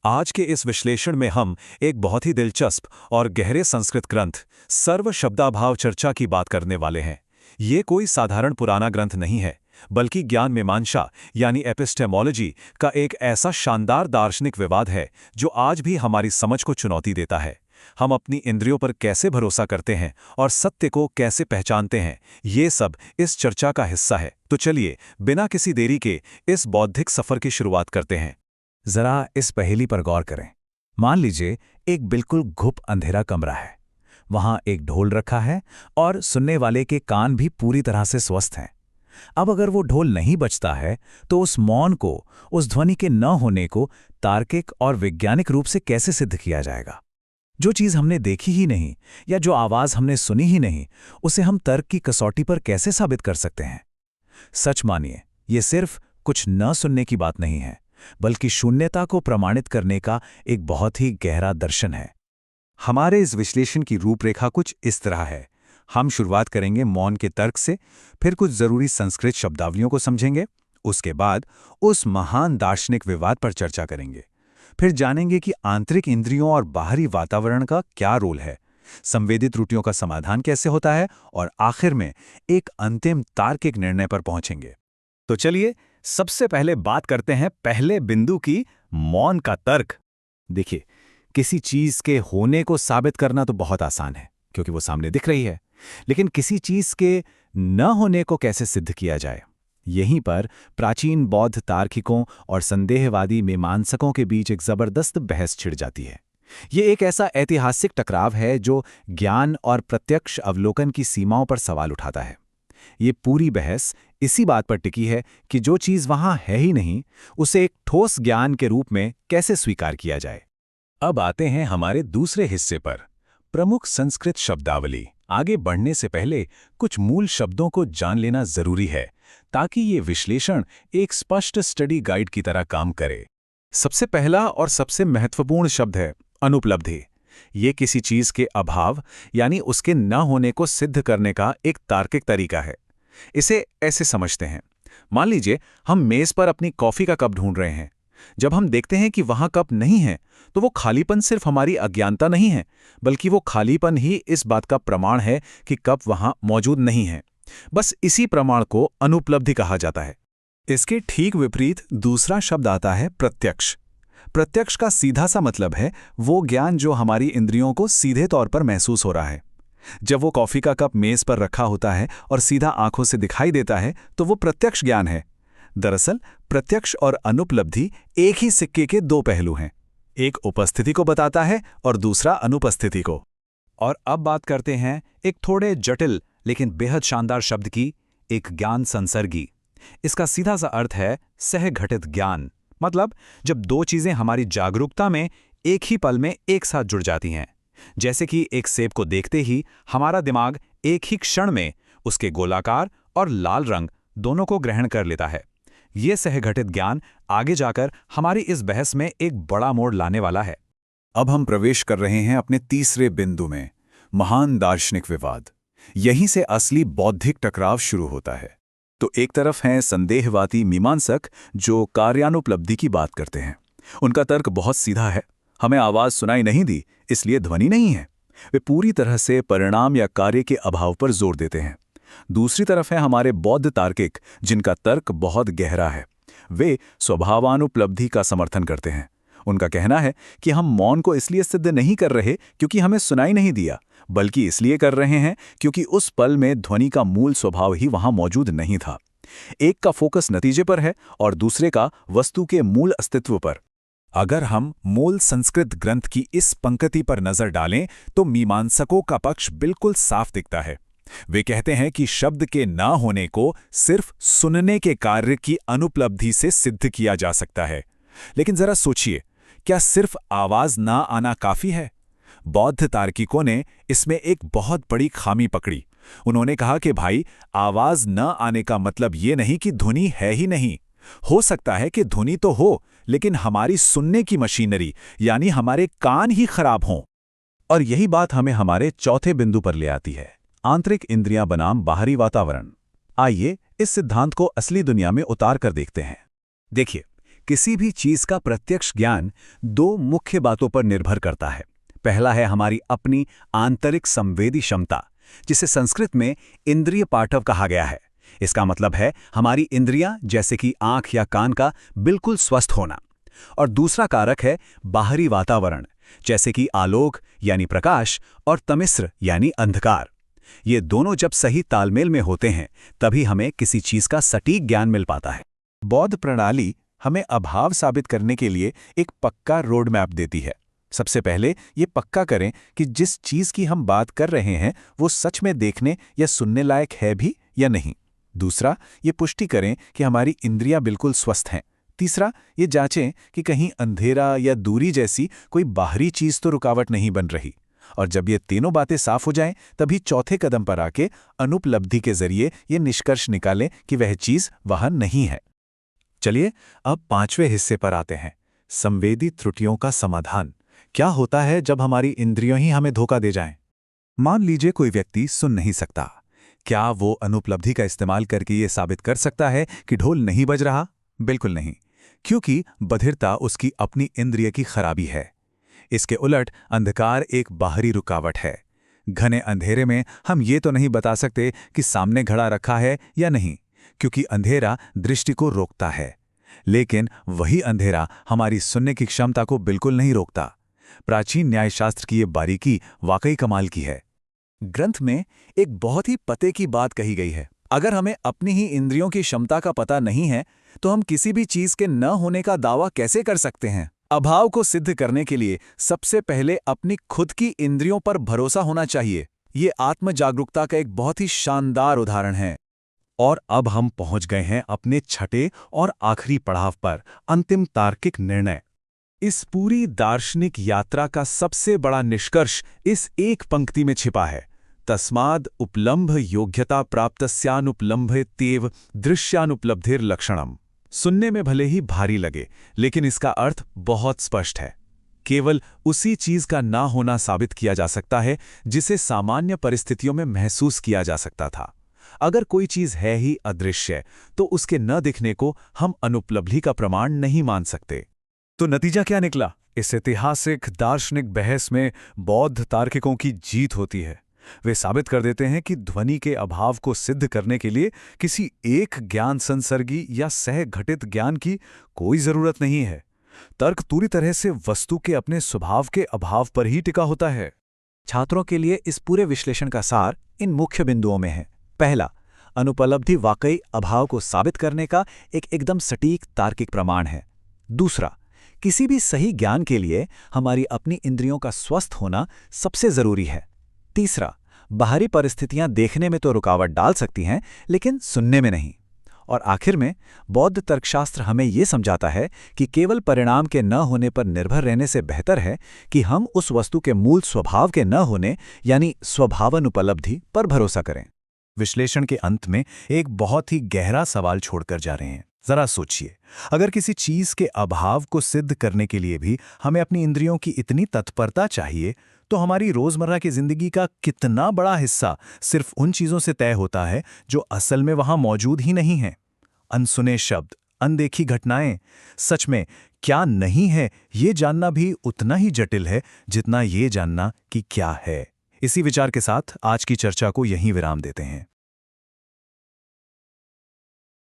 आज के इस विश्लेषण में हम एक बहुत ही दिलचस्प और गहरे संस्कृत ग्रंथ सर्व शब्दाभाव चर्चा की बात करने वाले हैं। ये कोई साधारण पुराना ग्रंथ नहीं है, बल्कि ज्ञान मीमांसा यानी एपिस्टेमोलॉजी का एक ऐसा शानदार दार्शनिक विवाद है जो आज भी हमारी समझ को चुनौती देता है। हम अपनी इंद्रियों पर कैसे भरोसा करते हैं और सत्य को कैसे पहचानते हैं, ये सब इस चर्चा का हिस्सा है। तो चलिए बिना किसी देरी के इस बौद्धिक सफर की शुरुआत करते हैं। जरा इस पहेली पर गौर करें। मान लीजिए एक बिल्कुल घुप अंधेरा कमरा है। वहां एक ढोल रखा है और सुनने वाले के कान भी पूरी तरह से स्वस्थ हैं। अब अगर वो ढोल नहीं बजता है तो उस मौन को, उस ध्वनि के न होने को तार्किक और वैज्ञानिक रूप से कैसे सिद्ध किया जाएगा? जो चीज हमने देखी ही नहीं या जो आवाज हमने सुनी ही नहीं, उसे हम तर्क की कसौटी पर कैसे साबित कर सकते हैं? सच मानिए, ये सिर्फ कुछ न सुनने की बात नहीं है, बल्कि शून्यता को प्रमाणित करने का एक बहुत ही गहरा दर्शन है। हमारे इस विश्लेषण की रूपरेखा कुछ इस तरह है। हम शुरुआत करेंगे मौन के तर्क से, फिर कुछ जरूरी संस्कृत शब्दावलियों को समझेंगे, उसके बाद उस महान दार्शनिक विवाद पर चर्चा करेंगे, फिर जानेंगे कि आंतरिक इंद्रियों और बाहरी वातावरण का क्या रोल है, संवेदी त्रुटियों का समाधान कैसे होता है, और आखिर में एक अंतिम तार्किक निर्णय पर पहुंचेंगे। तो चलिए सबसे पहले बात करते हैं पहले बिंदु की, मौन का तर्क। देखिए, किसी चीज के होने को साबित करना तो बहुत आसान है क्योंकि वो सामने दिख रही है, लेकिन किसी चीज के न होने को कैसे सिद्ध किया जाए, यहीं पर प्राचीन बौद्ध तार्किकों और संदेहवादी मीमांसकों के बीच एक जबरदस्त बहस छिड़ जाती है। ये एक ऐसा ऐतिहासिक टकराव है जो ज्ञान और प्रत्यक्ष अवलोकन की सीमाओं पर सवाल उठाता है। ये पूरी बहस इसी बात पर टिकी है कि जो चीज वहां है ही नहीं, उसे एक ठोस ज्ञान के रूप में कैसे स्वीकार किया जाए। अब आते हैं हमारे दूसरे हिस्से पर, प्रमुख संस्कृत शब्दावली। आगे बढ़ने से पहले कुछ मूल शब्दों को जान लेना जरूरी है ताकि ये विश्लेषण एक स्पष्ट स्टडी गाइड की तरह काम करे। सबसे पहला और सबसे महत्वपूर्ण शब्द है अनुपलब्धि। ये किसी चीज के अभाव यानी उसके न होने को सिद्ध करने का एक तार्किक तरीका है। इसे ऐसे समझते हैं, मान लीजिए हम मेज पर अपनी कॉफी का कप ढूंढ रहे हैं। जब हम देखते हैं कि वहां कप नहीं है, तो वो खालीपन सिर्फ हमारी अज्ञानता नहीं है, बल्कि वो खालीपन ही इस बात का प्रमाण है कि कप वहां मौजूद नहीं है। बस इसी प्रमाण को अनुपलब्धि कहा जाता है। इसके ठीक विपरीत दूसरा शब्द आता है प्रत्यक्ष। प्रत्यक्ष का सीधा सा मतलब है वो ज्ञान जो हमारी इंद्रियों को सीधे तौर पर महसूस हो रहा है। जब वो कॉफी का कप मेज पर रखा होता है और सीधा आंखों से दिखाई देता है, तो वो प्रत्यक्ष ज्ञान है। दरअसल प्रत्यक्ष और अनुपलब्धि एक ही सिक्के के दो पहलू हैं, एक उपस्थिति को बताता है और दूसरा अनुपस्थिति को। और अब बात करते हैं एक थोड़े जटिल लेकिन बेहद शानदार शब्द की, एक ज्ञान संसर्गी। इसका सीधा सा अर्थ है सहघटित ज्ञान। मतलब जब दो चीजें हमारी जागरूकता में एक ही पल में एक साथ जुड़ जाती हैं। जैसे कि एक सेब को देखते ही हमारा दिमाग एक ही क्षण में उसके गोलाकार और लाल रंग दोनों को ग्रहण कर लेता है। यह सहघटित ज्ञान आगे जाकर हमारी इस बहस में एक बड़ा मोड़ लाने वाला है। अब हम प्रवेश कर रहे हैं अपने तीसरे बिंदु में, महान दार्शनिक विवाद। यहीं से असली बौद्धिक टकराव शुरू होता है। तो एक तरफ हैं संदेहवादी मीमांसक जो कार्यानुपलब्धि की बात करते हैं। उनका तर्क बहुत सीधा है, हमें आवाज सुनाई नहीं दी इसलिए ध्वनि नहीं है। वे पूरी तरह से परिणाम या कार्य के अभाव पर जोर देते हैं। दूसरी तरफ है हमारे बौद्ध तार्किक जिनका तर्क बहुत गहरा है। वे स्वभावानुपलब्धि का समर्थन करते हैं। उनका कहना है कि हम मौन को इसलिए सिद्ध नहीं कर रहे क्योंकि हमें सुनाई नहीं दिया, बल्कि इसलिए कर रहे हैं क्योंकि उस पल में ध्वनि का मूल स्वभाव ही वहां मौजूद नहीं था। एक का फोकस नतीजे पर है और दूसरे का वस्तु के मूल अस्तित्व पर। अगर हम मूल संस्कृत ग्रंथ की इस पंक्ति पर नजर डालें तो मीमांसकों का पक्ष बिल्कुल साफ दिखता है। वे कहते हैं कि शब्द के ना होने को सिर्फ सुनने के कार्य की अनुपलब्धि से सिद्ध किया जा सकता है। लेकिन जरा सोचिए, क्या सिर्फ आवाज ना आना काफी है? बौद्ध तार्किकों ने इसमें एक बहुत बड़ी खामी पकड़ी। उन्होंने कहा कि भाई, आवाज न आने का मतलब ये नहीं कि ध्वनि है ही नहीं। हो सकता है कि ध्वनि तो हो, लेकिन हमारी सुनने की मशीनरी यानी हमारे कान ही खराब हों। और यही बात हमें हमारे चौथे बिंदु पर ले आती है, आंतरिक इंद्रियां बनाम बाहरी वातावरण। आइए इस सिद्धांत को असली दुनिया में उतार कर देखते हैं। देखिए, किसी भी चीज का प्रत्यक्ष ज्ञान दो मुख्य बातों पर निर्भर करता है। पहला है हमारी अपनी आंतरिक संवेदी क्षमता, जिसे संस्कृत में इंद्रिय पाठव कहा गया है। इसका मतलब है हमारी इंद्रियां, जैसे कि आंख या कान का बिल्कुल स्वस्थ होना। और दूसरा कारक है बाहरी वातावरण, जैसे कि आलोक यानी प्रकाश और तमिस्र यानी अंधकार। ये दोनों जब सही तालमेल में होते हैं तभी हमें किसी चीज का सटीक ज्ञान मिल पाता है। बौद्ध प्रणाली हमें अभाव साबित करने के लिए एक पक्का रोड मैप देती है। सबसे पहले ये पक्का करें कि जिस चीज की हम बात कर रहे हैं वो सच में देखने या सुनने लायक है भी या नहीं। दूसरा, ये पुष्टि करें कि हमारी इंद्रियां बिल्कुल स्वस्थ हैं। तीसरा, ये जांचें कि कहीं अंधेरा या दूरी जैसी कोई बाहरी चीज तो रुकावट नहीं बन रही। और जब ये तीनों बातें साफ हो जाएं, तभी चौथे कदम पर आके अनुपलब्धि के जरिए ये निष्कर्ष निकालें कि वह चीज वहां नहीं है। चलिए अब पांचवें हिस्से पर आते हैं, संवेदी त्रुटियों का समाधान। क्या होता है जब हमारी इंद्रियों ही हमें धोखा दे जाएं? मान लीजिए कोई व्यक्ति सुन नहीं सकता। क्या वो अनुपलब्धि का इस्तेमाल करके ये साबित कर सकता है कि ढोल नहीं बज रहा? बिल्कुल नहीं, क्योंकि बधिरता उसकी अपनी इंद्रिय की खराबी है। इसके उलट अंधकार एक बाहरी रुकावट है। घने अंधेरे में हम ये तो नहीं बता सकते कि सामने घड़ा रखा है या नहीं, क्योंकि अंधेरा दृष्टि को रोकता है। लेकिन वही अंधेरा हमारी सुनने की क्षमता को बिल्कुल नहीं रोकता। प्राचीन न्यायशास्त्र की ये बारीकी वाकई कमाल की है। ग्रंथ में एक बहुत ही पते की बात कही गई है। अगर हमें अपनी ही इंद्रियों की क्षमता का पता नहीं है तो हम किसी भी चीज के न होने का दावा कैसे कर सकते हैं? अभाव को सिद्ध करने के लिए सबसे पहले अपनी खुद की इंद्रियों पर भरोसा होना चाहिए। ये आत्म जागरूकता का एक बहुत ही शानदार उदाहरण है। और अब हम पहुंच गए हैं अपने छठे और आखिरी पड़ाव पर, अंतिम तार्किक निर्णय। इस पूरी दार्शनिक यात्रा का सबसे बड़ा निष्कर्ष इस एक पंक्ति में छिपा है। तस्माद् उपलम्भ योग्यता प्राप्तस्यानुपलम्भेत्येव दृश्यानुपलब्धिर्लक्षणम्। सुनने में भले ही भारी लगे, लेकिन इसका अर्थ बहुत स्पष्ट है। केवल उसी चीज का ना होना साबित किया जा सकता है जिसे सामान्य परिस्थितियों में महसूस किया जा सकता था। अगर कोई चीज है ही अदृश्य, तो उसके न दिखने को हम अनुपलब्धि का प्रमाण नहीं मान सकते। तो नतीजा क्या निकला? इस ऐतिहासिक दार्शनिक बहस में बौद्ध तार्किकों की जीत होती है। वे साबित कर देते हैं कि ध्वनि के अभाव को सिद्ध करने के लिए किसी एक ज्ञान संसर्गी या सहघटित ज्ञान की कोई जरूरत नहीं है। तर्क पूरी तरह से वस्तु के अपने स्वभाव के अभाव पर ही टिका होता है। छात्रों के लिए इस पूरे विश्लेषण का सार इन मुख्य बिंदुओं में है। पहला, अनुपलब्धि वाकई अभाव को साबित करने का एक एकदम सटीक तार्किक प्रमाण है। दूसरा, किसी भी सही ज्ञान के लिए हमारी अपनी इंद्रियों का स्वस्थ होना सबसे जरूरी है। तीसरा, बाहरी परिस्थितियां देखने में तो रुकावट डाल सकती हैं, लेकिन सुनने में नहीं। और आखिर में बौद्ध तर्कशास्त्र हमें ये समझाता है कि केवल परिणाम के न होने पर निर्भर रहने से बेहतर है कि हम उस वस्तु के मूल स्वभाव के न होने यानी स्वभावानुपलब्धि पर भरोसा करें। विश्लेषण के अंत में एक बहुत ही गहरा सवाल छोड़कर जा रहे हैं। जरा सोचिए, अगर किसी चीज के अभाव को सिद्ध करने के लिए भी हमें अपनी इंद्रियों की इतनी तत्परता चाहिए, तो हमारी रोजमर्रा की जिंदगी का कितना बड़ा हिस्सा सिर्फ उन चीजों से तय होता है जो असल में वहां मौजूद ही नहीं हैं। अनसुने शब्द, अनदेखी घटनाएं, सच में क्या नहीं है, ये जानना भी उतना ही जटिल है जितना ये जानना कि क्या है। इसी विचार के साथ आज की चर्चा को यहीं विराम देते हैं।